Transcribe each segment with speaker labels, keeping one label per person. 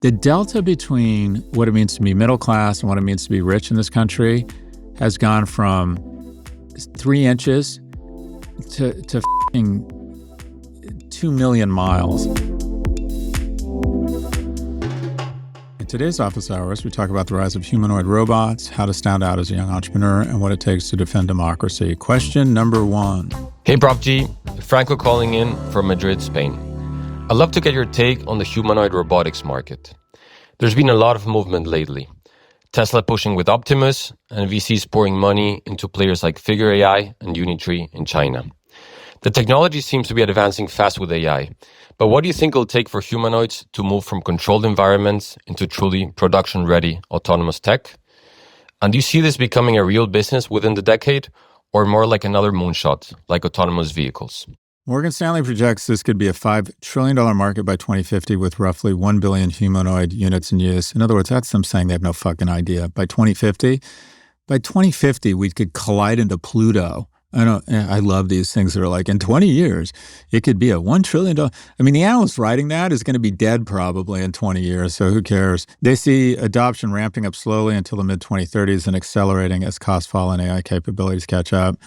Speaker 1: The delta between what it means to be middle class and what it means to be rich in this country has gone from 3 inches to 2 million miles. In today's Office Hours, we talk about the rise of humanoid robots, how to stand out as a young entrepreneur, and what it takes to defend democracy. Question number 1.
Speaker 2: Hey, Prof G. Franco calling in from Madrid, Spain. I'd love to get your take on the humanoid robotics market. There's been a lot of movement lately. Tesla pushing with Optimus, and VCs pouring money into players like Figure AI and Unitree in China. The technology seems to be advancing fast with AI, but what do you think it'll take for humanoids to move from controlled environments into truly production-ready autonomous tech? And do you see this becoming a real business within the decade, or more like another moonshot, like autonomous vehicles?
Speaker 1: Morgan Stanley projects this could be a $5 trillion market by 2050 with roughly 1 billion humanoid units in use. In other words, that's them saying they have no fucking idea. By 2050, we could collide into Pluto. I love these things that are like, in 20 years, it could be a $1 trillion. I mean, the analyst writing that is going to be dead probably in 20 years, so who cares? They see adoption ramping up slowly until the mid-2030s and accelerating as costs fall and AI capabilities catch up.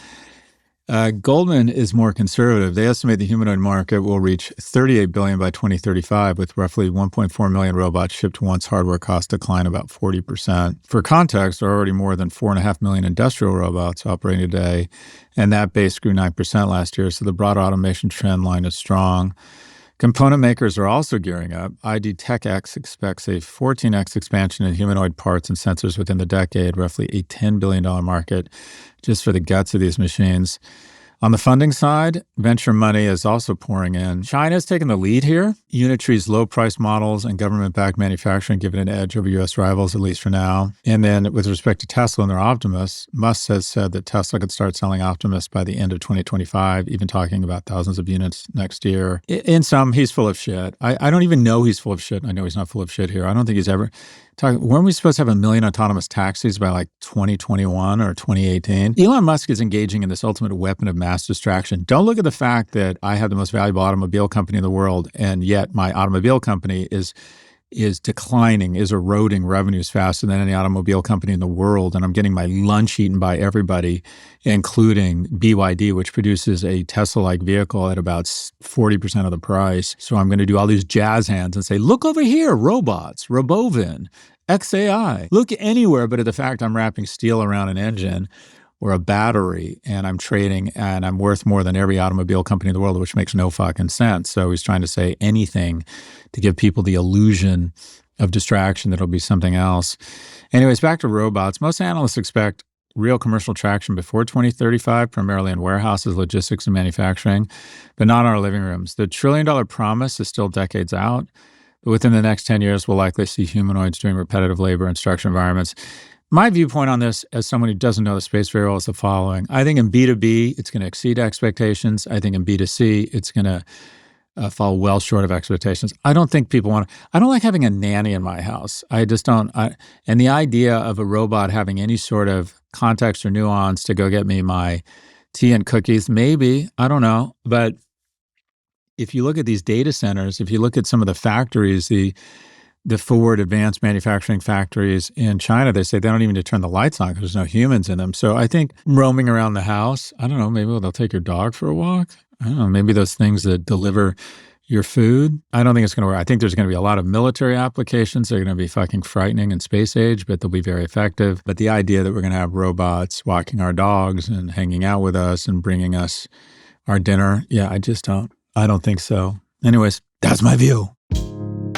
Speaker 1: Goldman is more conservative. They estimate the humanoid market will reach $38 billion by 2035, with roughly 1.4 million robots shipped once hardware costs decline about 40%. For context, there are already more than 4.5 million industrial robots operating today, and that base grew 9% last year, so the broad automation trend line is strong. Component makers are also gearing up. ID TechX expects a 14x expansion in humanoid parts and sensors within the decade, roughly a $10 billion market just for the guts of these machines. On the funding side, venture money is also pouring in. China's taken the lead here. Unitree's low-price models and government-backed manufacturing give it an edge over U.S. rivals, at least for now. And then with respect to Tesla and their Optimus, Musk has said that Tesla could start selling Optimus by the end of 2025, even talking about thousands of units next year. In sum, he's full of shit. I don't even know he's full of shit. I know he's not full of shit here. I don't think he's ever... Weren't we supposed to have 1 million autonomous taxis by like 2021 or 2018? Elon Musk is engaging in this ultimate weapon of mass distraction. Don't look at the fact that I have the most valuable automobile company in the world, and yet my automobile company is declining, is eroding revenues faster than any automobile company in the world. And I'm getting my lunch eaten by everybody, including BYD, which produces a Tesla-like vehicle at about 40% of the price. So I'm going to do all these jazz hands and say, look over here, robots, Robovin, XAI. Look anywhere but at the fact I'm wrapping steel around an engine or a battery, and I'm trading, and I'm worth more than every automobile company in the world, which makes no fucking sense. So he's trying to say anything to give people the illusion of distraction that it'll be something else. Anyways, back to robots. Most analysts expect real commercial traction before 2035, primarily in warehouses, logistics, and manufacturing, but not in our living rooms. The $1 trillion promise is still decades out, but within the next 10 years, we'll likely see humanoids doing repetitive labor in structured environments. My viewpoint on this, as someone who doesn't know the space very well, is the following. I think in B2B, it's going to exceed expectations. I think in B2C, it's going to fall well short of expectations. I don't think people want to, I don't like having a nanny in my house. I just don't. And the idea of a robot having any sort of context or nuance to go get me my tea and cookies, maybe, I don't know. But if you look at these data centers, if you look at some of the factories, the forward advanced manufacturing factories in China, they say they don't even need to turn the lights on because there's no humans in them. So I think roaming around the house, I don't know, maybe they'll take your dog for a walk. I don't know, maybe those things that deliver your food. I don't think it's going to work. I think there's going to be a lot of military applications. They're going to be fucking frightening in space age, but they'll be very effective. But the idea that we're going to have robots walking our dogs and hanging out with us and bringing us our dinner, yeah, I don't think so. Anyways, that's my view.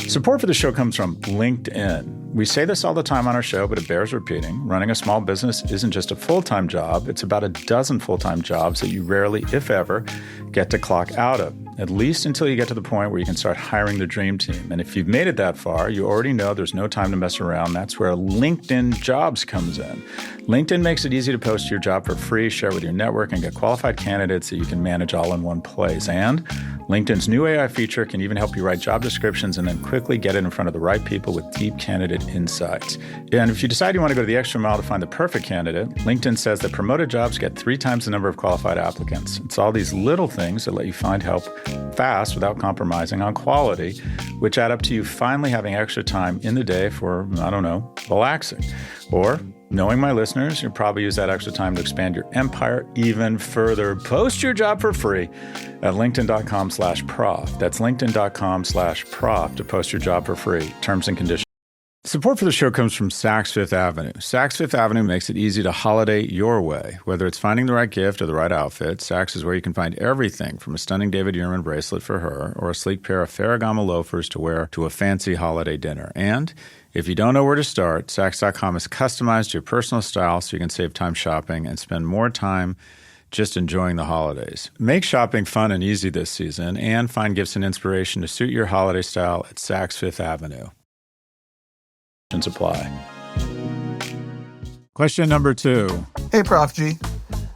Speaker 3: Support for the show comes from LinkedIn. We say this all the time on our show, but it bears repeating. Running a small business isn't just a full-time job. It's about a dozen full-time jobs that you rarely, if ever, get to clock out of, at least until you get to the point where you can start hiring the dream team. And if you've made it that far, you already know there's no time to mess around. That's where LinkedIn Jobs comes in. LinkedIn makes it easy to post your job for free, share with your network, and get qualified candidates that you can manage all in one place. And LinkedIn's new AI feature can even help you write job descriptions and then quickly get it in front of the right people with deep candidate insights. And if you decide you want to go to the extra mile to find the perfect candidate, LinkedIn says that promoted jobs get 3 times the number of qualified applicants. It's all these little things that let you find help fast without compromising on quality, which add up to you finally having extra time in the day for, I don't know, relaxing. Or, knowing my listeners, you'll probably use that extra time to expand your empire even further. Post your job for free at linkedin.com/prof. That's linkedin.com/prof to post your job for free. Terms and conditions. Support for the show comes from Saks Fifth Avenue. Saks Fifth Avenue makes it easy to holiday your way. Whether it's finding the right gift or the right outfit, Saks is where you can find everything from a stunning David Yurman bracelet for her or a sleek pair of Ferragamo loafers to wear to a fancy holiday dinner. And if you don't know where to start, Saks.com has customized your personal style so you can save time shopping and spend more time just enjoying the holidays. Make shopping fun and easy this season and find gifts and inspiration to suit your holiday style at Saks Fifth Avenue. Apply.
Speaker 1: Question number 2.
Speaker 4: Hey, Prof G.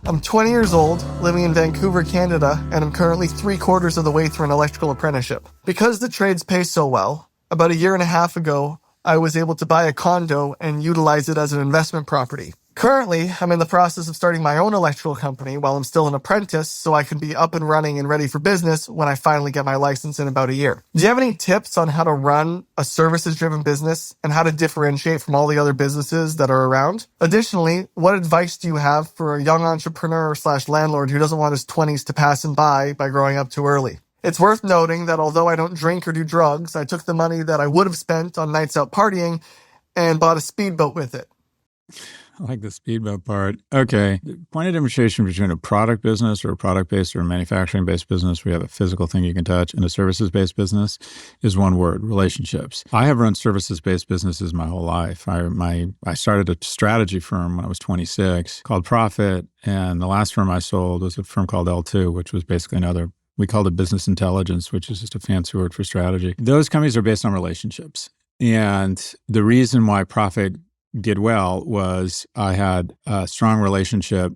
Speaker 4: I'm 20 years old, living in Vancouver, Canada, and I'm currently 3/4 of the way through an electrical apprenticeship. Because the trades pay so well, about a year and a half ago, I was able to buy a condo and utilize it as an investment property. Currently, I'm in the process of starting my own electrical company while I'm still an apprentice, so I can be up and running and ready for business when I finally get my license in about a year. Do you have any tips on how to run a services-driven business and how to differentiate from all the other businesses that are around? Additionally, what advice do you have for a young entrepreneur/landlord who doesn't want his 20s to pass him by growing up too early? It's worth noting that although I don't drink or do drugs, I took the money that I would have spent on nights out partying and bought a speedboat with it.
Speaker 1: I like the speedboat part. Okay. The point of differentiation between a product business or a product-based or a manufacturing-based business, we have a physical thing you can touch, and a services-based business is one word: relationships. I have run services-based businesses my whole life. I started a strategy firm when I was 26 called Profit, and the last firm I sold was a firm called L2, which was basically we called it business intelligence, which is just a fancy word for strategy. Those companies are based on relationships. And the reason why Profit did well was I had a strong relationship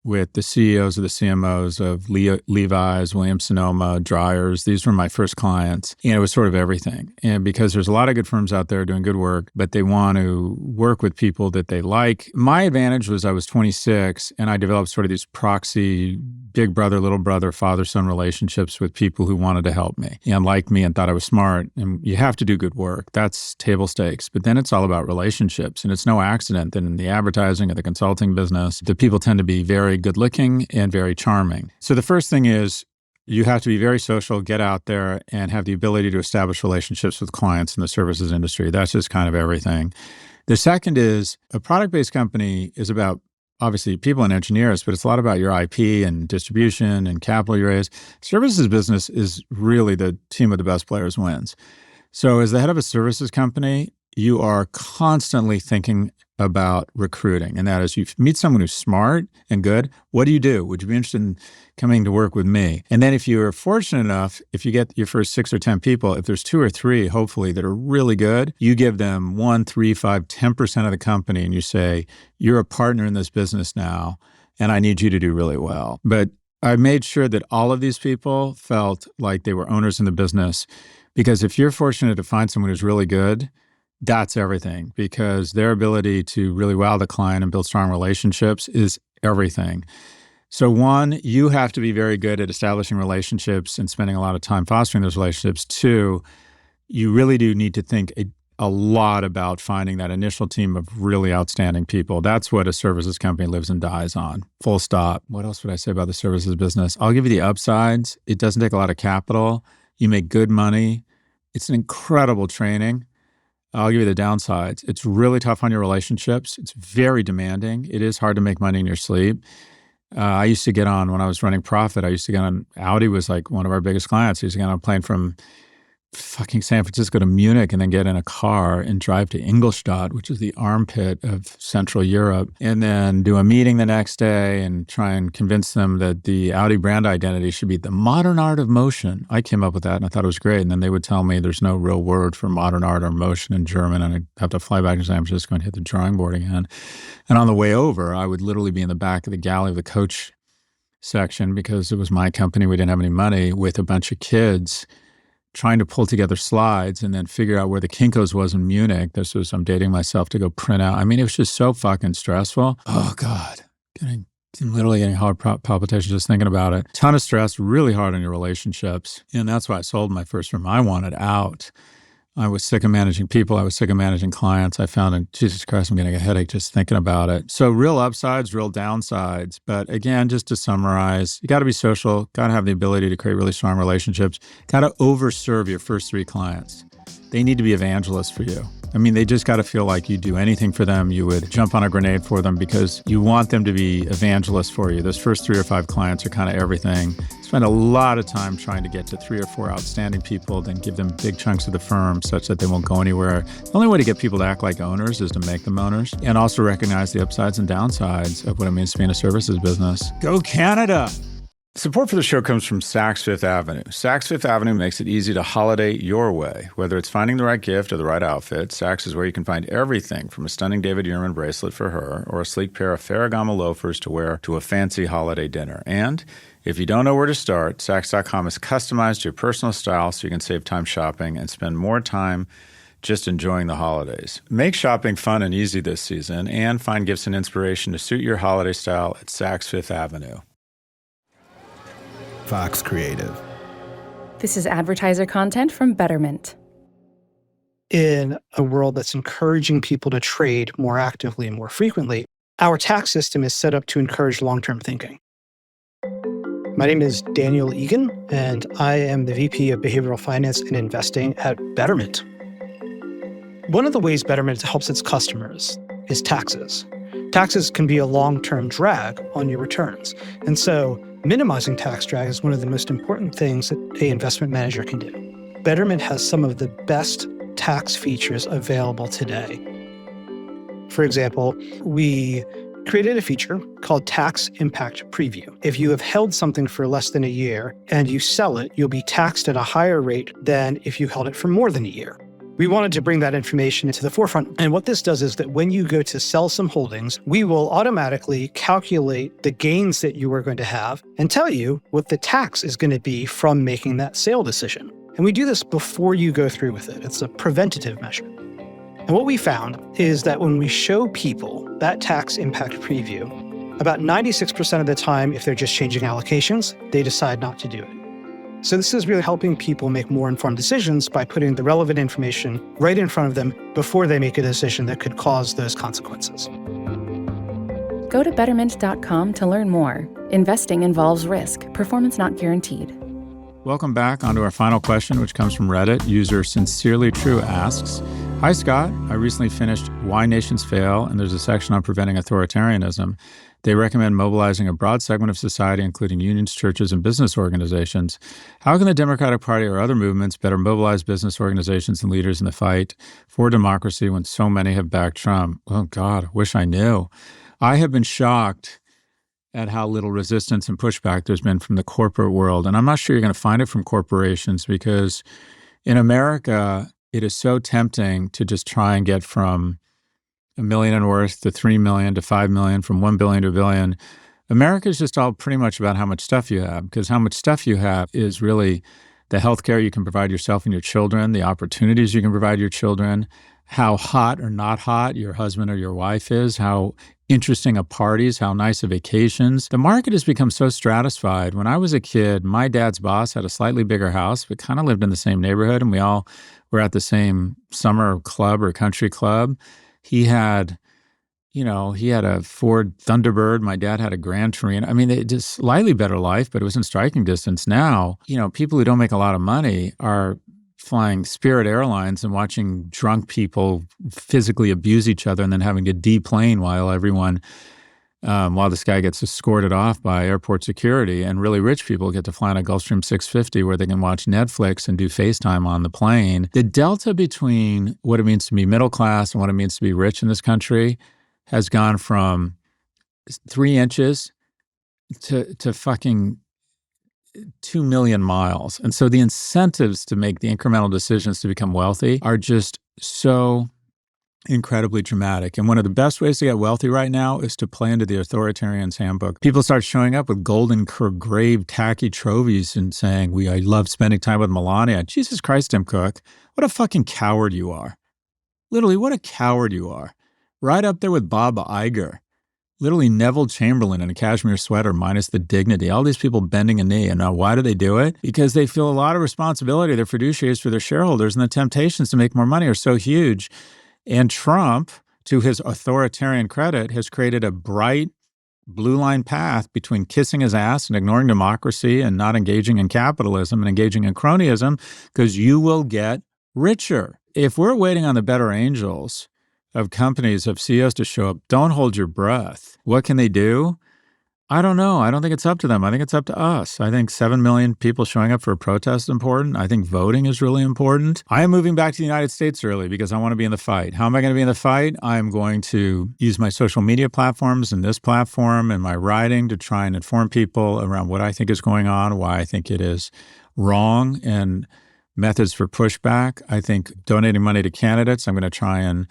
Speaker 1: with the CEOs of the CMOs of Levi's, Williams-Sonoma, Dryers. These were my first clients. And it was sort of everything. And because there's a lot of good firms out there doing good work, but they want to work with people that they like. My advantage was I was 26 and I developed sort of these proxy big brother, little brother, father-son relationships with people who wanted to help me and liked me and thought I was smart. And you have to do good work. That's table stakes. But then it's all about relationships. And it's no accident that in the advertising or the consulting business, the people tend to be very good looking and very charming. So the first thing is you have to be very social, get out there, and have the ability to establish relationships with clients in the services industry. That's just kind of everything. The second is a product-based company is about obviously people and engineers, but it's a lot about your IP and distribution and capital you raise. Services business is really the team of the best players wins. So as the head of a services company, you are constantly thinking about recruiting. And that is you meet someone who's smart and good. What do you do? Would you be interested in coming to work with me? And then if you're fortunate enough, if you get your first 6 or 10 people, if there's 2 or 3, hopefully, that are really good, you give them 1, 3, 5, 10% of the company and you say, you're a partner in this business now, and I need you to do really well. But I made sure that all of these people felt like they were owners in the business, because if you're fortunate to find someone who's really good, that's everything, because their ability to really wow the client and build strong relationships is everything. So 1, you have to be very good at establishing relationships and spending a lot of time fostering those relationships. 2, you really do need to think a lot about finding that initial team of really outstanding people. That's what a services company lives and dies on. Full stop. What else would I say about the services business? I'll give you the upsides. It doesn't take a lot of capital. You make good money. It's an incredible training. I'll give you the downsides. It's really tough on your relationships. It's very demanding. It is hard to make money in your sleep. I used to get on, when I was running Profit, I used to get on, Audi was like one of our biggest clients. I used to get on a plane from fucking San Francisco to Munich and then get in a car and drive to Ingolstadt, which is the armpit of Central Europe, and then do a meeting the next day and try and convince them that the Audi brand identity should be the modern art of motion. I came up with that and I thought it was great. And then they would tell me there's no real word for modern art or motion in German, and I'd have to fly back to San Francisco and hit the drawing board again. And on the way over, I would literally be in the back of the galley of the coach section, because it was my company. We didn't have any money, with a bunch of kids trying to pull together slides and then figure out where the Kinko's was in Munich. I'm dating myself, to go print out. I mean, it was just so fucking stressful. Oh God, getting I'm literally getting heart palpitations just thinking about it. Ton of stress, really hard on your relationships. And that's why I sold my first firm. I wanted out. I was sick of managing people. I was sick of managing clients. I found, Jesus Christ, I'm getting a headache just thinking about it. So real upsides, real downsides. But again, just to summarize, you got to be social, got to have the ability to create really strong relationships, got to overserve your first 3 clients. They need to be evangelists for you. I mean, they just got to feel like you'd do anything for them. You would jump on a grenade for them because you want them to be evangelists for you. Those first 3 or 5 clients are kind of everything. Spend a lot of time trying to get to 3 or 4 outstanding people, then give them big chunks of the firm such that they won't go anywhere. The only way to get people to act like owners is to make them owners and also recognize the upsides and downsides of what it means to be in a services business. Go Canada!
Speaker 3: Support for the show comes from Saks Fifth Avenue. Saks Fifth Avenue makes it easy to holiday your way. Whether it's finding the right gift or the right outfit, Saks is where you can find everything from a stunning David Yurman bracelet for her or a sleek pair of Ferragamo loafers to wear to a fancy holiday dinner. And if you don't know where to start, Saks.com has customized your personal style so you can save time shopping and spend more time just enjoying the holidays. Make shopping fun and easy this season and find gifts and inspiration to suit your holiday style at Saks Fifth Avenue.
Speaker 5: Fox Creative.
Speaker 6: This is advertiser content from Betterment.
Speaker 7: In a world that's encouraging people to trade more actively and more frequently, our tax system is set up to encourage long-term thinking. My name is Daniel Egan, and I am the VP of Behavioral Finance and Investing at Betterment. One of the ways Betterment helps its customers is taxes. Taxes can be a long-term drag on your returns, and so minimizing tax drag is one of the most important things that an investment manager can do. Betterment has some of the best tax features available today. For example, we created a feature called Tax Impact Preview. If you have held something for less than a year and you sell it, you'll be taxed at a higher rate than if you held it for more than a year. We wanted to bring that information into the forefront. And what this does is that when you go to sell some holdings, we will automatically calculate the gains that you are going to have and tell you what the tax is going to be from making that sale decision. And we do this before you go through with it. It's a preventative measure. And what we found is that when we show people that tax impact preview, about 96% of the time, if they're just changing allocations, they decide not to do it. So this is really helping people make more informed decisions by putting the relevant information right in front of them before they make a decision that could cause those consequences.
Speaker 6: Go to Betterment.com to learn more. Investing involves risk. Performance not guaranteed.
Speaker 1: Welcome back onto our final question, which comes from Reddit. User Sincerely True asks, Hi, Scott. I recently finished Why Nations Fail, and there's a section on preventing authoritarianism. They recommend mobilizing a broad segment of society, including unions, churches, and business organizations. How can the Democratic Party or other movements better mobilize business organizations and leaders in the fight for democracy when so many have backed Trump? Oh, God, I wish I knew. I have been shocked at how little resistance and pushback there's been from the corporate world. And I'm not sure you're going to find it from corporations because in America, it is so tempting to just try and get from $1 million in worth to $3 million to $5 million, from $1 billion to $1 billion. America is just all pretty much about how much stuff you have, because how much stuff you have is really the healthcare you can provide yourself and your children, the opportunities you can provide your children, how hot or not hot your husband or your wife is, how interesting a parties, how nice a vacations. The market has become so stratified. When I was a kid, my dad's boss had a slightly bigger house, but kind of lived in the same neighborhood, and we all were at the same summer club or country club. He had a Ford Thunderbird. My dad had a Grand Torino. I mean, it just slightly better life, but it was in striking distance. Now, people who don't make a lot of money are flying Spirit Airlines and watching drunk people physically abuse each other and then having to deplane while this guy gets escorted off by airport security. And really rich people get to fly on a Gulfstream 650 where they can watch Netflix and do FaceTime on the plane. The delta between what it means to be middle class and what it means to be rich in this country has gone from 3 inches to fucking 2 million miles. And so the incentives to make the incremental decisions to become wealthy are just so incredibly dramatic. And one of the best ways to get wealthy right now is to play into the authoritarian's handbook. People start showing up with golden engraved tacky trophies and saying, I love spending time with Melania. Jesus Christ, Tim Cook, what a fucking coward you are. Literally, what a coward you are. Right up there with Bob Iger. literally Neville Chamberlain in a cashmere sweater minus the dignity. All these people bending a knee. And now why do they do it? Because they feel a lot of responsibility. They're fiduciaries for their shareholders, and the temptations to make more money are so huge. And Trump, to his authoritarian credit, has created a bright blue line path between kissing his ass and ignoring democracy and not engaging in capitalism and engaging in cronyism, because you will get richer. If we're waiting on the better angels of companies, of CEOs to show up, don't hold your breath. What can they do? I don't know. I don't think it's up to them. I think it's up to us. I think 7 million people showing up for a protest is important. I think voting is really important. I am moving back to the United States early because I want to be in the fight. How am I going to be in the fight? I'm going to use my social media platforms and this platform and my writing to try and inform people around what I think is going on, why I think it is wrong, and methods for pushback. I think donating money to candidates, I'm going to try and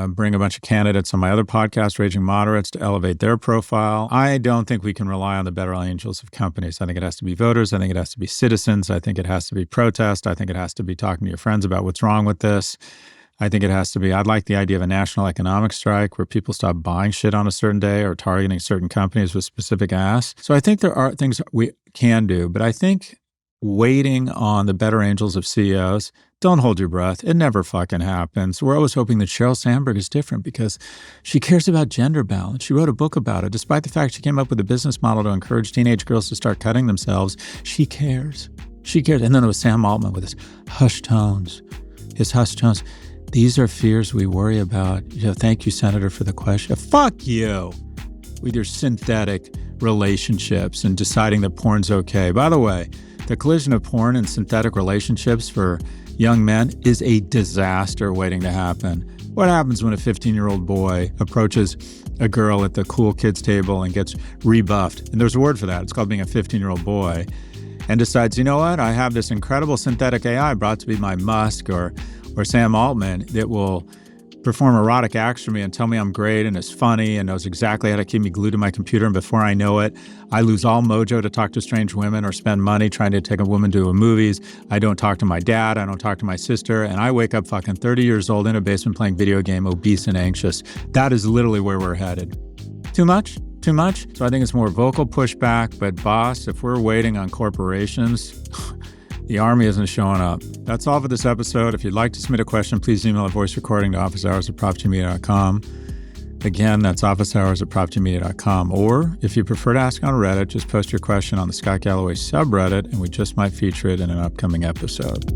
Speaker 1: bring a bunch of candidates on my other podcast, Raging Moderates, to elevate their profile. I don't think we can rely on the better angels of companies. I think it has to be voters. I think it has to be citizens. I think it has to be protest. I think it has to be talking to your friends about what's wrong with this. I think it has to be, I'd like the idea of a national economic strike where people stop buying shit on a certain day or targeting certain companies with specific asks. So I think there are things we can do, but I think waiting on the better angels of CEOs, don't hold your breath. It never fucking happens. We're always hoping that Sheryl Sandberg is different because she cares about gender balance. She wrote a book about it. Despite the fact she came up with a business model to encourage teenage girls to start cutting themselves, she cares. She cares. And then there was Sam Altman with his hushed tones. These are fears we worry about. Thank you, Senator, for the question. Fuck you with your synthetic relationships and deciding that porn's okay. By the way, the collision of porn and synthetic relationships for young men is a disaster waiting to happen. What happens when a 15-year-old boy approaches a girl at the cool kids table and gets rebuffed? And there's a word for that. It's called being a 15-year-old boy. And decides, you know what? I have this incredible synthetic AI brought to be by Musk or Sam Altman that will perform erotic acts for me and tell me I'm great and is funny and knows exactly how to keep me glued to my computer. And before I know it, I lose all mojo to talk to strange women or spend money trying to take a woman to a movies. I don't talk to my dad. I don't talk to my sister. And I wake up fucking 30 years old in a basement playing video game, obese and anxious. That is literally where we're headed. Too much? Too much? So I think it's more vocal pushback. But boss, if we're waiting on corporations, the army isn't showing up. That's all for this episode. If you'd like to submit a question, please email a voice recording to officehours@profgmedia.com. Again, that's officehours@profgmedia.com. Or if you prefer to ask on Reddit, just post your question on the Scott Galloway subreddit, and we just might feature it in an upcoming episode.